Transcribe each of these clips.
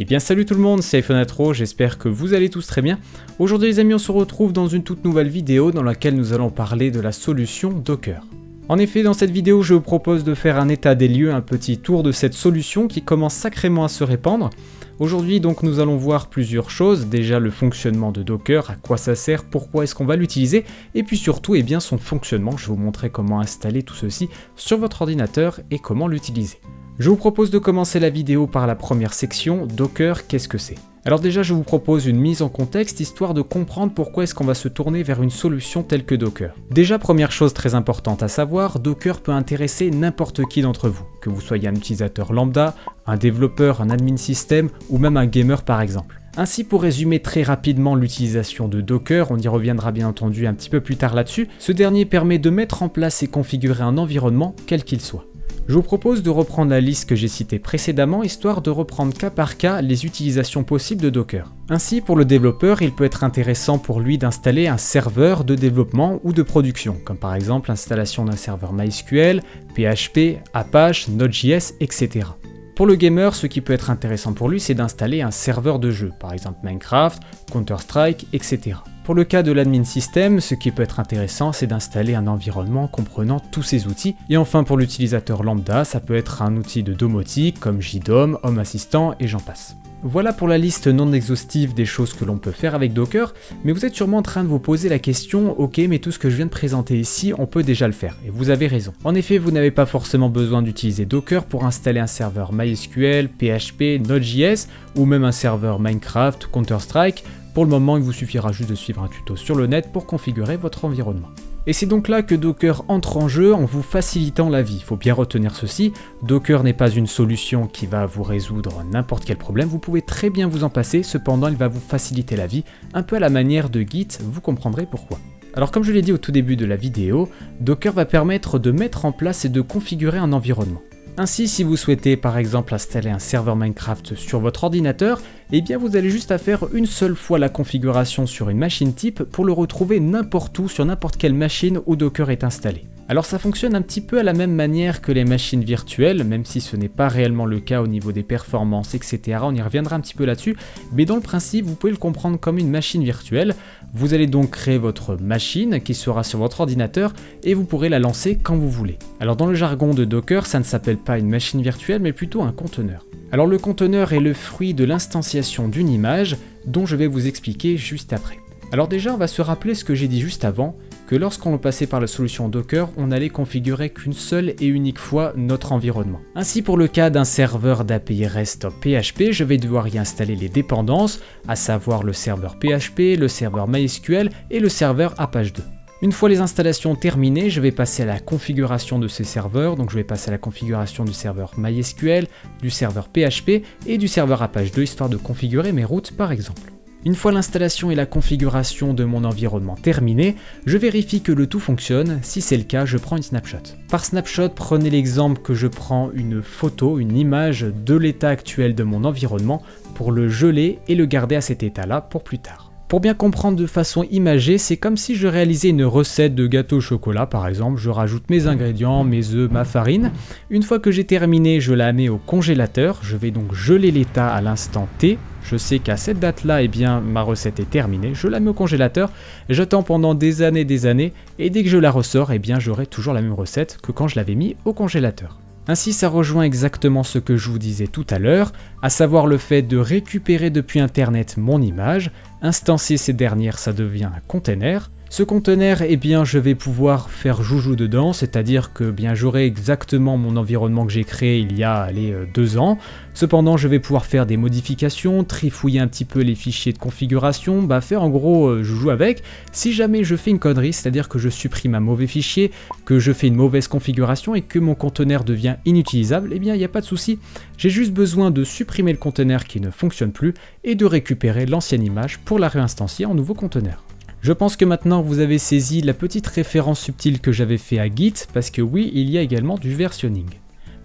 Eh bien salut tout le monde, c'est iPhoneatro, j'espère que vous allez tous très bien. Aujourd'hui les amis, on se retrouve dans une toute nouvelle vidéo dans laquelle nous allons parler de la solution Docker. En effet, dans cette vidéo, je vous propose de faire un état des lieux, un petit tour de cette solution qui commence sacrément à se répandre. Aujourd'hui donc nous allons voir plusieurs choses, déjà le fonctionnement de Docker, à quoi ça sert, pourquoi est-ce qu'on va l'utiliser, et puis surtout son fonctionnement. Je vais vous montrer comment installer tout ceci sur votre ordinateur et comment l'utiliser. Je vous propose de commencer la vidéo par la première section, Docker, qu'est-ce que c'est? Alors déjà je vous propose une mise en contexte histoire de comprendre pourquoi est-ce qu'on va se tourner vers une solution telle que Docker. Déjà première chose très importante à savoir, Docker peut intéresser n'importe qui d'entre vous, que vous soyez un utilisateur lambda, un développeur, un admin système ou même un gamer par exemple. Ainsi pour résumer très rapidement l'utilisation de Docker, on y reviendra bien entendu un petit peu plus tard là-dessus, ce dernier permet de mettre en place et configurer un environnement quel qu'il soit. Je vous propose de reprendre la liste que j'ai citée précédemment, histoire de reprendre cas par cas les utilisations possibles de Docker. Ainsi, pour le développeur, il peut être intéressant pour lui d'installer un serveur de développement ou de production, comme par exemple l'installation d'un serveur MySQL, PHP, Apache, Node.js, etc. Pour le gamer, ce qui peut être intéressant pour lui, c'est d'installer un serveur de jeu, par exemple Minecraft, Counter-Strike, etc. Pour le cas de l'admin system, ce qui peut être intéressant, c'est d'installer un environnement comprenant tous ces outils. Et enfin pour l'utilisateur lambda, ça peut être un outil de domotique comme JDOM, Home Assistant et j'en passe. Voilà pour la liste non exhaustive des choses que l'on peut faire avec Docker, mais vous êtes sûrement en train de vous poser la question, ok mais tout ce que je viens de présenter ici, on peut déjà le faire, et vous avez raison. En effet, vous n'avez pas forcément besoin d'utiliser Docker pour installer un serveur MySQL, PHP, Node.js, ou même un serveur Minecraft, Counter-Strike. Pour le moment, il vous suffira juste de suivre un tuto sur le net pour configurer votre environnement. Et c'est donc là que Docker entre en jeu en vous facilitant la vie. Il faut bien retenir ceci, Docker n'est pas une solution qui va vous résoudre n'importe quel problème, vous pouvez très bien vous en passer, cependant il va vous faciliter la vie, un peu à la manière de Git, vous comprendrez pourquoi. Alors comme je l'ai dit au tout début de la vidéo, Docker va permettre de mettre en place et de configurer un environnement. Ainsi, si vous souhaitez par exemple installer un serveur Minecraft sur votre ordinateur, eh bien vous allez juste à faire une seule fois la configuration sur une machine type pour le retrouver n'importe où sur n'importe quelle machine où Docker est installé. Alors ça fonctionne un petit peu à la même manière que les machines virtuelles, même si ce n'est pas réellement le cas au niveau des performances, etc. On y reviendra un petit peu là-dessus, mais dans le principe, vous pouvez le comprendre comme une machine virtuelle. Vous allez donc créer votre machine qui sera sur votre ordinateur et vous pourrez la lancer quand vous voulez. Alors dans le jargon de Docker, ça ne s'appelle pas une machine virtuelle, mais plutôt un conteneur. Alors le conteneur est le fruit de l'instanciation d'une image dont je vais vous expliquer juste après. Alors déjà, on va se rappeler ce que j'ai dit juste avant, que lorsqu'on passait par la solution Docker, on allait configurer qu'une seule et unique fois notre environnement. Ainsi pour le cas d'un serveur d'API REST PHP, je vais devoir y installer les dépendances, à savoir le serveur PHP, le serveur MySQL et le serveur Apache 2. Une fois les installations terminées, je vais passer à la configuration de ces serveurs, donc je vais passer à la configuration du serveur MySQL, du serveur PHP et du serveur Apache 2, histoire de configurer mes routes par exemple. Une fois l'installation et la configuration de mon environnement terminées, je vérifie que le tout fonctionne. Si c'est le cas, je prends une snapshot. Par snapshot, prenez l'exemple que je prends une photo, une image de l'état actuel de mon environnement pour le geler et le garder à cet état-là pour plus tard. Pour bien comprendre de façon imagée, c'est comme si je réalisais une recette de gâteau au chocolat par exemple, je rajoute mes ingrédients, mes œufs, ma farine. Une fois que j'ai terminé, je la mets au congélateur, je vais donc geler l'état à l'instant T. Je sais qu'à cette date-là, eh bien, ma recette est terminée, je la mets au congélateur, j'attends pendant des années, et dès que je la ressors, eh bien, j'aurai toujours la même recette que quand je l'avais mis au congélateur. Ainsi, ça rejoint exactement ce que je vous disais tout à l'heure, à savoir le fait de récupérer depuis Internet mon image, instancier ces dernières, ça devient un container. Ce conteneur, eh bien, je vais pouvoir faire joujou dedans, c'est-à-dire que bien j'aurai exactement mon environnement que j'ai créé il y a 2 ans. Cependant, je vais pouvoir faire des modifications, trifouiller un petit peu les fichiers de configuration, faire en gros joujou avec. Si jamais je fais une connerie, c'est-à-dire que je supprime un mauvais fichier, que je fais une mauvaise configuration et que mon conteneur devient inutilisable, eh bien, il n'y a pas de souci. J'ai juste besoin de supprimer le conteneur qui ne fonctionne plus et de récupérer l'ancienne image pour la réinstancier en nouveau conteneur. Je pense que maintenant vous avez saisi la petite référence subtile que j'avais fait à Git, parce que oui, il y a également du versionning.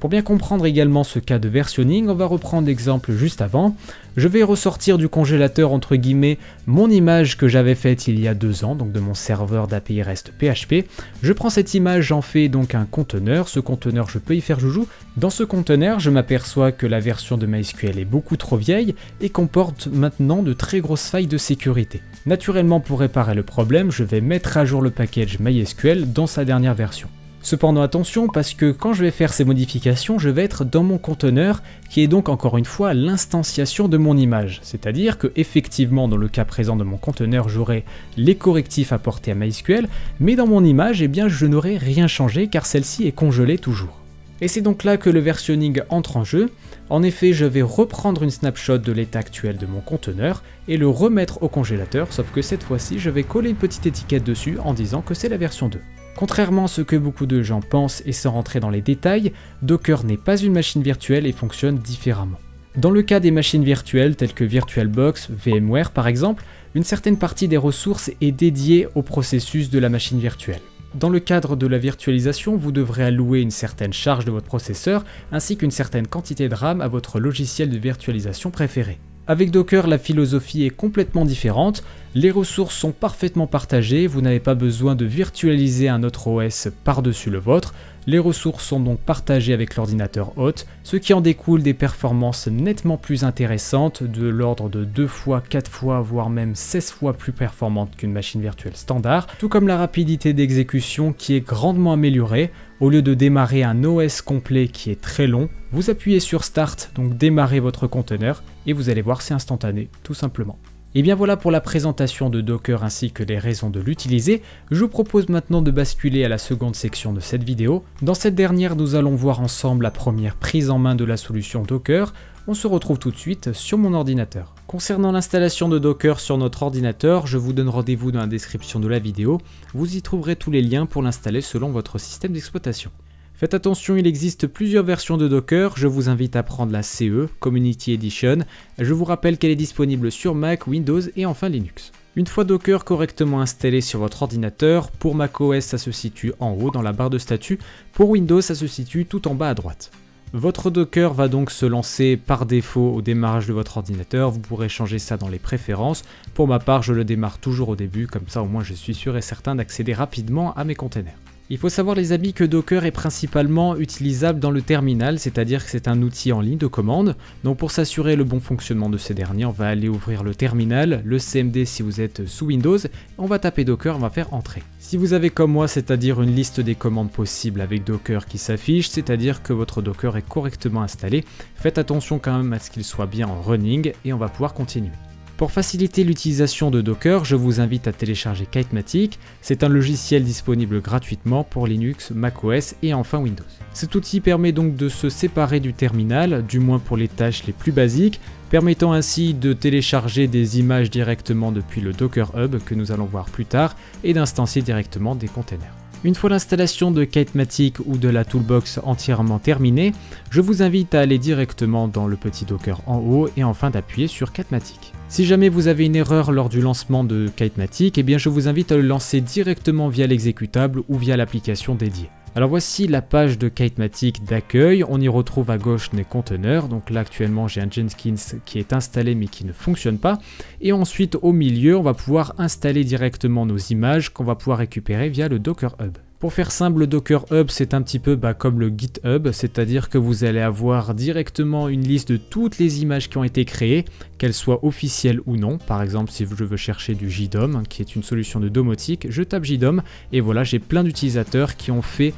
Pour bien comprendre également ce cas de versionning, on va reprendre l'exemple juste avant. Je vais ressortir du congélateur entre guillemets mon image que j'avais faite il y a 2 ans, donc de mon serveur d'API REST PHP. Je prends cette image, j'en fais donc un conteneur. Ce conteneur, je peux y faire joujou. Dans ce conteneur, je m'aperçois que la version de MySQL est beaucoup trop vieille et comporte maintenant de très grosses failles de sécurité. Naturellement, pour réparer le problème, je vais mettre à jour le package MySQL dans sa dernière version. Cependant attention, parce que quand je vais faire ces modifications, je vais être dans mon conteneur qui est donc encore une fois l'instanciation de mon image. C'est-à-dire que effectivement dans le cas présent de mon conteneur, j'aurai les correctifs apportés à MySQL, mais dans mon image, eh bien, je n'aurai rien changé car celle-ci est congelée toujours. Et c'est donc là que le versionning entre en jeu. En effet, je vais reprendre une snapshot de l'état actuel de mon conteneur et le remettre au congélateur, sauf que cette fois-ci, je vais coller une petite étiquette dessus en disant que c'est la version 2. Contrairement à ce que beaucoup de gens pensent et sans rentrer dans les détails, Docker n'est pas une machine virtuelle et fonctionne différemment. Dans le cas des machines virtuelles telles que VirtualBox, VMware par exemple, une certaine partie des ressources est dédiée au processus de la machine virtuelle. Dans le cadre de la virtualisation, vous devrez allouer une certaine charge de votre processeur ainsi qu'une certaine quantité de RAM à votre logiciel de virtualisation préféré. Avec Docker, la philosophie est complètement différente, les ressources sont parfaitement partagées, vous n'avez pas besoin de virtualiser un autre OS par-dessus le vôtre, les ressources sont donc partagées avec l'ordinateur hôte, ce qui en découle des performances nettement plus intéressantes, de l'ordre de 2 fois, 4 fois, voire même 16 fois plus performantes qu'une machine virtuelle standard, tout comme la rapidité d'exécution qui est grandement améliorée. Au lieu de démarrer un OS complet qui est très long, vous appuyez sur Start, donc démarrez votre conteneur, et vous allez voir c'est instantané, tout simplement. Et bien voilà pour la présentation de Docker ainsi que les raisons de l'utiliser. Je vous propose maintenant de basculer à la seconde section de cette vidéo. Dans cette dernière, nous allons voir ensemble la première prise en main de la solution Docker. On se retrouve tout de suite sur mon ordinateur. Concernant l'installation de Docker sur notre ordinateur, je vous donne rendez-vous dans la description de la vidéo. Vous y trouverez tous les liens pour l'installer selon votre système d'exploitation. Faites attention, il existe plusieurs versions de Docker, je vous invite à prendre la CE, Community Edition. Je vous rappelle qu'elle est disponible sur Mac, Windows et enfin Linux. Une fois Docker correctement installé sur votre ordinateur, pour macOS ça se situe en haut dans la barre de statut, pour Windows ça se situe tout en bas à droite. Votre Docker va donc se lancer par défaut au démarrage de votre ordinateur, vous pourrez changer ça dans les préférences. Pour ma part, je le démarre toujours au début, comme ça au moins je suis sûr et certain d'accéder rapidement à mes containers. Il faut savoir les amis que Docker est principalement utilisable dans le terminal, c'est-à-dire que c'est un outil en ligne de commande. Donc pour s'assurer le bon fonctionnement de ces derniers, on va aller ouvrir le terminal, le CMD si vous êtes sous Windows, on va taper Docker, on va faire entrer. Si vous avez comme moi, c'est-à-dire une liste des commandes possibles avec Docker qui s'affiche, c'est-à-dire que votre Docker est correctement installé, faites attention quand même à ce qu'il soit bien en running et on va pouvoir continuer. Pour faciliter l'utilisation de Docker, je vous invite à télécharger Kitematic. C'est un logiciel disponible gratuitement pour Linux, macOS et enfin Windows. Cet outil permet donc de se séparer du terminal, du moins pour les tâches les plus basiques, permettant ainsi de télécharger des images directement depuis le Docker Hub que nous allons voir plus tard et d'instancier directement des containers. Une fois l'installation de Kitematic ou de la toolbox entièrement terminée, je vous invite à aller directement dans le petit Docker en haut et enfin d'appuyer sur Kitematic. Si jamais vous avez une erreur lors du lancement de Kitematic, eh bien je vous invite à le lancer directement via l'exécutable ou via l'application dédiée. Alors voici la page de Kitematic d'accueil, on y retrouve à gauche les conteneurs, donc là actuellement j'ai un Jenkins qui est installé mais qui ne fonctionne pas, et ensuite au milieu on va pouvoir installer directement nos images qu'on va pouvoir récupérer via le Docker Hub. Pour faire simple, le Docker Hub c'est un petit peu comme le GitHub, c'est-à-dire que vous allez avoir directement une liste de toutes les images qui ont été créées, qu'elles soient officielles ou non. Par exemple, si je veux chercher du JDOM, qui est une solution de domotique, je tape JDOM et voilà, j'ai plein d'utilisateurs qui ont fait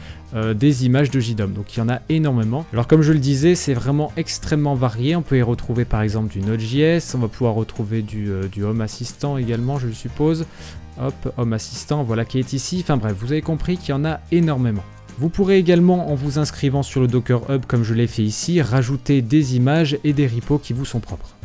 des images de JDOM, donc il y en a énormément. Alors comme je le disais, c'est vraiment extrêmement varié, on peut y retrouver par exemple du Node.js, on va pouvoir retrouver du Home Assistant également je suppose. Hop, Home Assistant, voilà qui est ici. Enfin bref, vous avez compris qu'il y en a énormément. Vous pourrez également, en vous inscrivant sur le Docker Hub comme je l'ai fait ici, rajouter des images et des repos qui vous sont propres.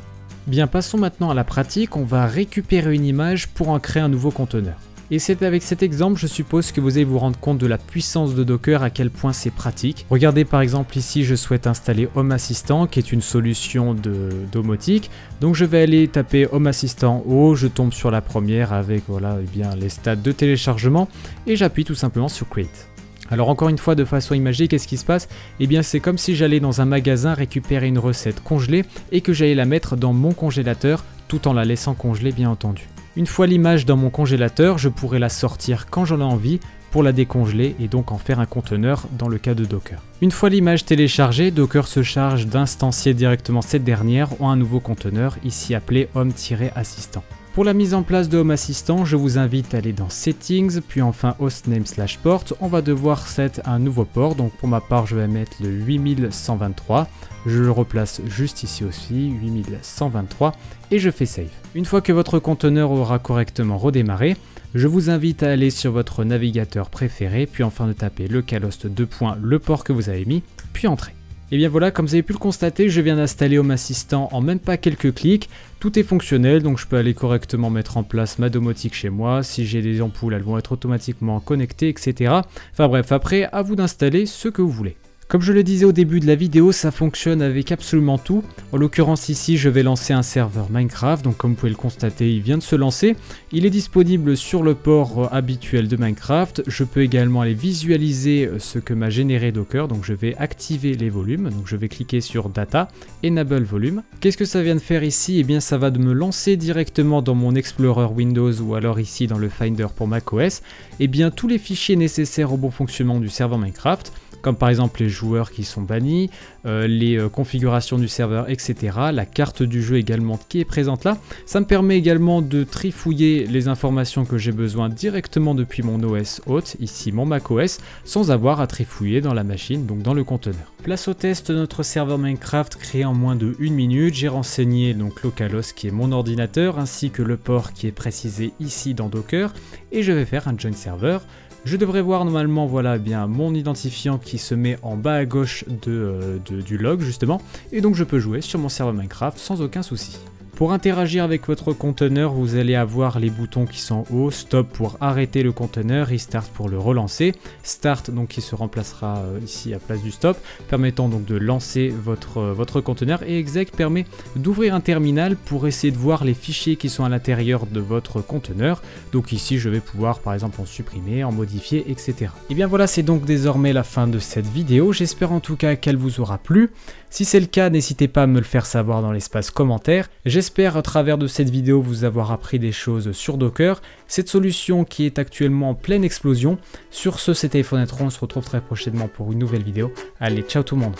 Bien, passons maintenant à la pratique. On va récupérer une image pour en créer un nouveau conteneur. Et c'est avec cet exemple, je suppose que vous allez vous rendre compte de la puissance de Docker, à quel point c'est pratique. Regardez par exemple ici, je souhaite installer Home Assistant, qui est une solution de domotique. Donc je vais aller taper Home Assistant en haut, je tombe sur la première avec voilà, eh bien, les stades de téléchargement et j'appuie tout simplement sur Create. Alors encore une fois, de façon imagée, qu'est-ce qui se passe? Eh bien c'est comme si j'allais dans un magasin récupérer une recette congelée et que j'allais la mettre dans mon congélateur tout en la laissant congeler bien entendu. Une fois l'image dans mon congélateur, je pourrais la sortir quand j'en ai envie pour la décongeler et donc en faire un conteneur dans le cas de Docker. Une fois l'image téléchargée, Docker se charge d'instancier directement cette dernière en un nouveau conteneur ici appelé Home-Assistant. Pour la mise en place de Home Assistant, je vous invite à aller dans Settings, puis enfin Hostname/Port. On va devoir set un nouveau port, donc pour ma part je vais mettre le 8123. Je le replace juste ici aussi, 8123, et je fais Save. Une fois que votre conteneur aura correctement redémarré, je vous invite à aller sur votre navigateur préféré, puis enfin de taper localhost le port que vous avez mis, puis entrer. Et bien voilà, comme vous avez pu le constater, je viens d'installer Home Assistant en même pas quelques clics. Tout est fonctionnel, donc je peux aller correctement mettre en place ma domotique chez moi. Si j'ai des ampoules, elles vont être automatiquement connectées, etc. Enfin bref, après, à vous d'installer ce que vous voulez. Comme je le disais au début de la vidéo, ça fonctionne avec absolument tout. En l'occurrence ici, je vais lancer un serveur Minecraft, donc comme vous pouvez le constater, il vient de se lancer. Il est disponible sur le port habituel de Minecraft. Je peux également aller visualiser ce que m'a généré Docker, donc je vais activer les volumes. Donc je vais cliquer sur Data, Enable Volume. Qu'est-ce que ça vient de faire ici? Eh bien ça va de me lancer directement dans mon Explorer Windows ou alors ici dans le Finder pour macOS, eh bien tous les fichiers nécessaires au bon fonctionnement du serveur Minecraft, comme par exemple les joueurs qui sont bannis, les configurations du serveur, etc. La carte du jeu également qui est présente là. Ça me permet également de trifouiller les informations que j'ai besoin directement depuis mon OS hôte, ici mon macOS, sans avoir à trifouiller dans la machine, donc dans le conteneur. Place au test de notre serveur Minecraft créé en moins de 1 minute. J'ai renseigné donc localhost qui est mon ordinateur, ainsi que le port qui est précisé ici dans Docker, et je vais faire un join server. Je devrais voir normalement voilà bien mon identifiant qui se met en bas à gauche du log justement, et donc je peux jouer sur mon serveur Minecraft sans aucun souci. Pour interagir avec votre conteneur, vous allez avoir les boutons qui sont en haut, Stop pour arrêter le conteneur, Restart pour le relancer, Start donc qui se remplacera ici à place du Stop, permettant donc de lancer votre conteneur, et Exec permet d'ouvrir un terminal pour essayer de voir les fichiers qui sont à l'intérieur de votre conteneur. Donc ici je vais pouvoir par exemple en supprimer, en modifier, etc. Et bien voilà, c'est donc désormais la fin de cette vidéo, j'espère en tout cas qu'elle vous aura plu. Si c'est le cas, n'hésitez pas à me le faire savoir dans l'espace commentaire. J'espère à travers de cette vidéo vous avoir appris des choses sur Docker, cette solution qui est actuellement en pleine explosion. Sur ce, c'était iPhone Netron, on se retrouve très prochainement pour une nouvelle vidéo. Allez, ciao tout le monde!